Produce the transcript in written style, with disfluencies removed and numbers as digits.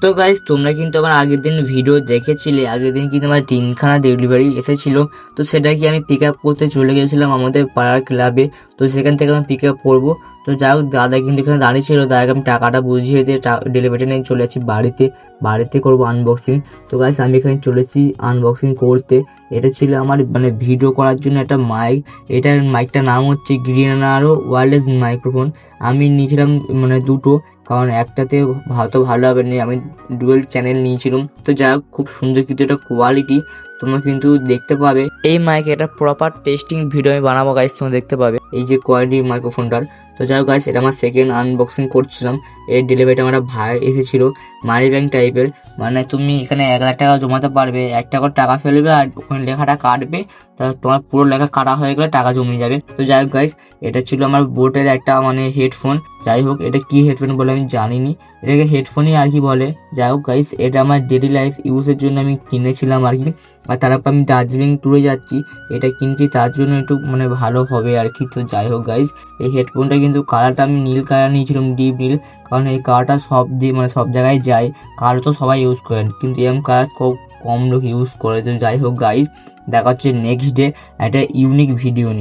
তো গাইস তোমরা কিন্তু আমার আগের দিন ভিডিও দেখেছিলে, আগের দিন কিন্তু আমার 3খানা ডেলিভারি এসেছিল। তো সেটা কি আমি পিক আপ করতে চলে গেছিলাম আমাদের পাড়ার ক্লাবে। তো সেখান থেকে আমি পিক আপ করবো। তো যাই হোক, দাদা কিন্তু এখানে দাঁড়িয়ে ছিল, দাদাকে আমি টাকাটা বুঝিয়ে দিয়ে ডেলিভারিটা নিয়ে চলে যাচ্ছি বাড়িতে করবো আনবক্সিং। তো গাইস আমি এখানে চলেছি আনবক্সিং করতে। এটা ছিল আমার ভিডিও করার জন্য একটা মাইক। এটার মাইকটার নাম হচ্ছে গ্রিনারো ওয়্যারলেস মাইক্রোফোন। আমি নিয়েছিলাম দুটো, কারণ একটাতে হয়তো ভালো হবে না, আমি ডুয়েল চ্যানেল নিয়েছিলাম। তো যাই হোক, খুব সুন্দর কিন্তু এটা কোয়ালিটি তোমরা কিন্তু দেখতে পাবে। এই মাইক এটা প্রপার টেস্টিং ভিডিও আমি বানাবো গাইস, তোমরা দেখতে পাবে এই যে কোয়ালিটি মাইক্রোফোনটার। তো যাই হোক গাইস, এটা আমার সেকেন্ড আনবক্সিং করছিলাম। এর ডেলিভারিটা আমার ভাই এসেছিলো, মানি ব্যাংক টাইপের। তুমি এখানে 1,00,000 টাকা জমাতে পারবে, 1 টাকা টাকা ফেলবে আর ওখানে লেখাটা কাটবে, তা তোমার পুরো লেখা কাটা হয়ে গেলে টাকা জমে যাবে। তো যাই হোক গাইস, এটা ছিল আমার বোটের একটা হেডফোন। যাই হোক, এটা কি হেডফোন বলে আমি জানিনি, এটাকে হেডফোনই আর কি বলে। যাই হোক গাইস, এটা আমার ডেলি লাইফ ইউজের জন্য আমি কিনেছিলাম আর কি। আর তারপর আমি দার্জিলিং ট্যুরে যাচ্ছি, এটা কিনছি তার জন্য একটু ভালো হবে আর কি। তো যাই হোক গাইস, এই হেডফোনটা কিন্তু কালারটা আমি নীল কালার নিয়েছিলাম, ডিপ নীল, কারণ এই কালারটা সব দিয়ে সব জায়গায় যায়। কালার তো সবাই ইউজ করেন, কিন্তু এরকম কালার খুব কম লোক ইউজ করে। তো যাই হোক গাইস, দেখা হচ্ছে নেক্সট ডে একটা ইউনিক ভিডিও নিয়ে।